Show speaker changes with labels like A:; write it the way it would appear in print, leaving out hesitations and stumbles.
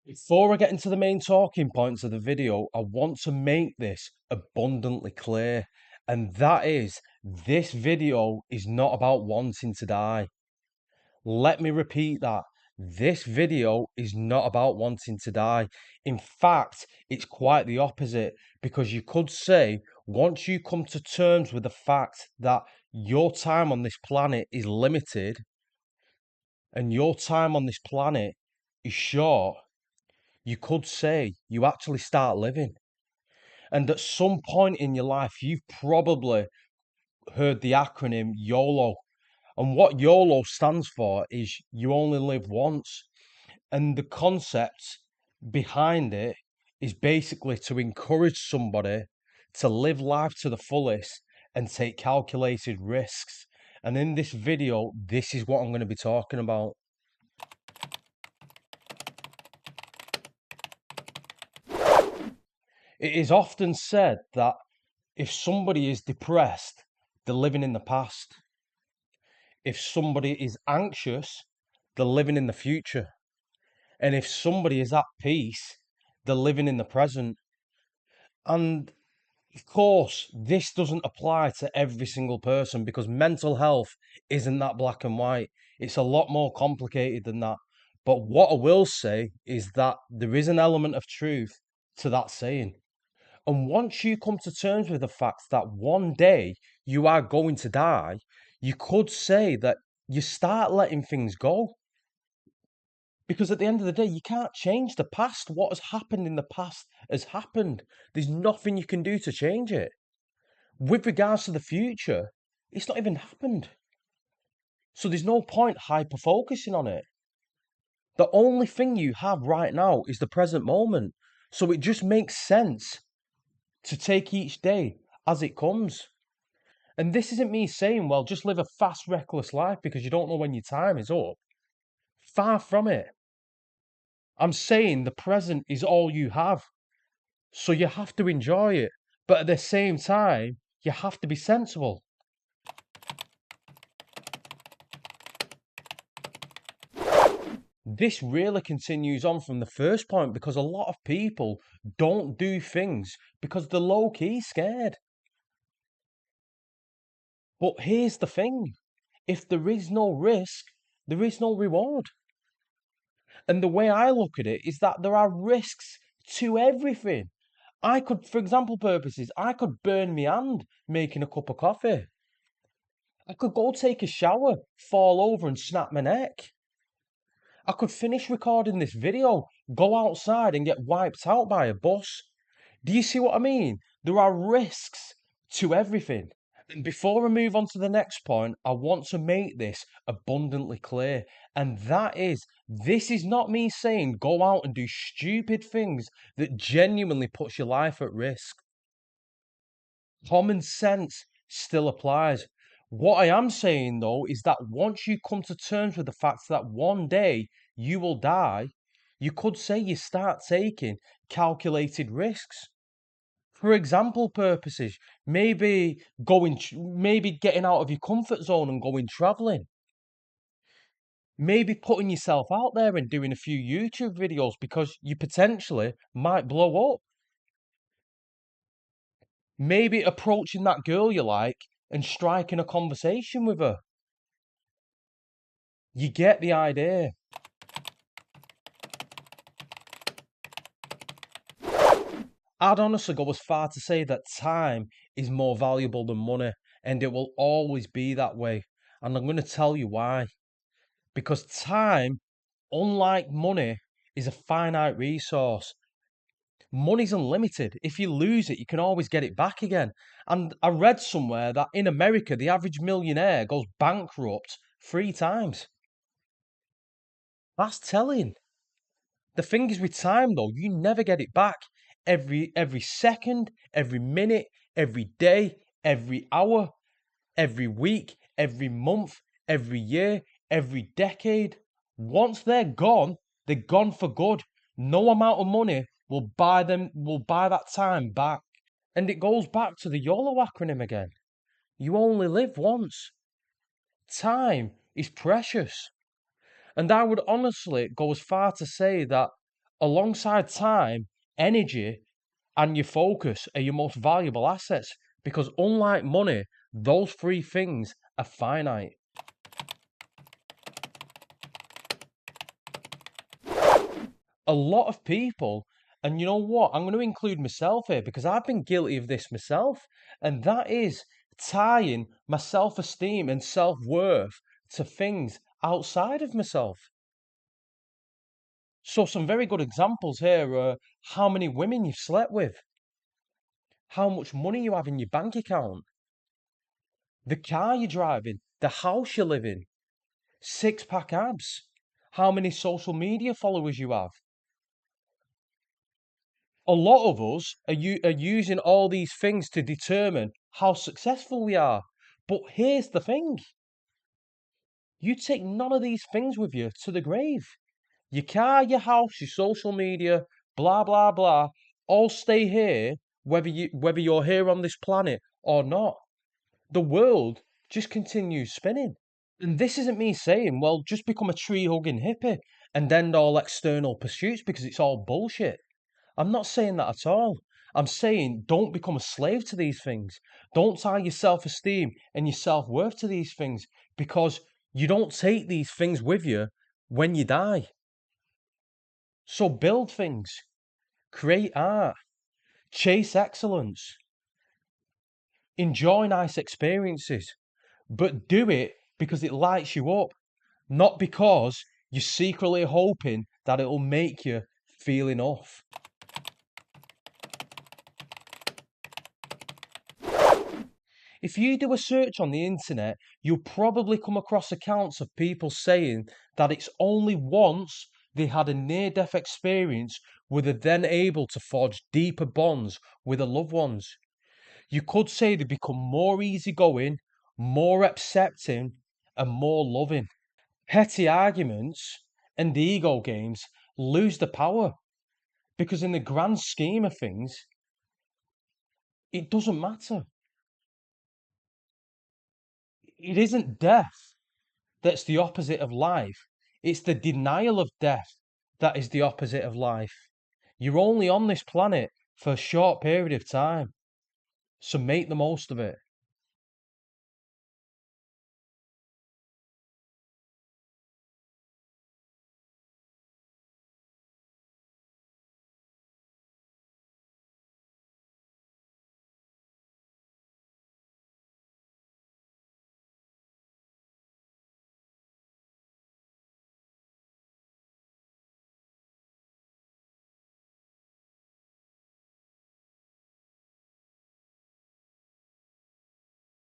A: Before I get into the main talking points of the video, I want to make this abundantly clear, and that is this video is not about wanting to die. Let me repeat that. This video is not about wanting to die. In fact, it's quite the opposite, because you could say once you come to terms with the fact that your time on this planet is limited and your time on this planet is short, you could say you actually start living. And at some point in your life, you've probably heard the acronym YOLO. And what YOLO stands for is you only live once. And the concept behind it is basically to encourage somebody to live life to the fullest and take calculated risks. And in this video, this is what I'm going to be talking about. It is often said that if somebody is depressed, they're living in the past. If somebody is anxious, they're living in the future. And if somebody is at peace, they're living in the present. And of course, this doesn't apply to every single person because mental health isn't that black and white. It's a lot more complicated than that. But what I will say is that there is an element of truth to that saying. And once you come to terms with the fact that one day you are going to die, you could say that you start letting things go. Because at the end of the day, you can't change the past. What has happened in the past has happened. There's nothing you can do to change it. With regards to the future, it's not even happened. So there's no point hyper focusing on it. The only thing you have right now is the present moment. So it just makes sense to take each day as it comes. And this isn't me saying, well, just live a fast, reckless life because you don't know when your time is up. Far from it. I'm saying the present is all you have. So you have to enjoy it. But at the same time, you have to be sensible. This really continues on from the first point because a lot of people don't do things because they're low key scared. But here's the thing, if there is no risk, there is no reward. And the way I look at it is that there are risks to everything. I could, for example purposes, I could burn my hand making a cup of coffee. I could go take a shower, fall over and snap my neck. I could finish recording this video, go outside and get wiped out by a bus. Do you see what I mean? There are risks to everything. And before I move on to the next point, I want to make this abundantly clear. And that is, this is not me saying go out and do stupid things that genuinely puts your life at risk. Common sense still applies. What I am saying though is that once you come to terms with the fact that one day you will die, you could say you start taking calculated risks. For example purposes, maybe getting out of your comfort zone and going traveling. Maybe putting yourself out there and doing a few YouTube videos because you potentially might blow up. Maybe approaching that girl you like and striking a conversation with her. You get the idea. I'd honestly go as far to say that time is more valuable than money, and it will always be that way. And I'm going to tell you why. Because time, unlike money, is a finite resource. Money's unlimited. If you lose it, you can always get it back again. And I read somewhere that in America, the average millionaire goes bankrupt 3 times. That's telling. The thing is with time though, you never get it back. Every second, every minute, every day, every hour, every week, every month, every year, every decade. Once they're gone for good. No amount of money will buy that time back. And it goes back to the YOLO acronym again. You only live once. Time is precious. And I would honestly go as far to say that Alongside time, energy, and your focus are your most valuable assets because, unlike money, those three things are finite. A lot of people, and you know what? I'm going to include myself here because I've been guilty of this myself, and that is tying my self esteem and self worth to things outside of myself. So, some very good examples here are how many women you've slept with, how much money you have in your bank account, the car you're driving, the house you live in, six-pack abs, how many social media followers you have. A lot of us are using all these things to determine how successful we are. But here's the thing. You take none of these things with you to the grave. Your car, your house, your social media, blah, blah, blah, all stay here, whether you're here on this planet or not. The world just continues spinning. And this isn't me saying, well, just become a tree-hugging hippie and end all external pursuits because it's all bullshit. I'm not saying that at all. I'm saying don't become a slave to these things. Don't tie your self-esteem and your self-worth to these things because you don't take these things with you when you die. So build things, create art, chase excellence, enjoy nice experiences, but do it because it lights you up, not because you're secretly hoping that it'll make you feel enough. If you do a search on the internet, you'll probably come across accounts of people saying that it's only once they had a near-death experience were they then able to forge deeper bonds with their loved ones. You could say they become more easygoing, more accepting, and more loving. Petty arguments and ego games lose the power because in the grand scheme of things, it doesn't matter. It isn't death that's the opposite of life. It's the denial of death that is the opposite of life. You're only on this planet for a short period of time, so make the most of it.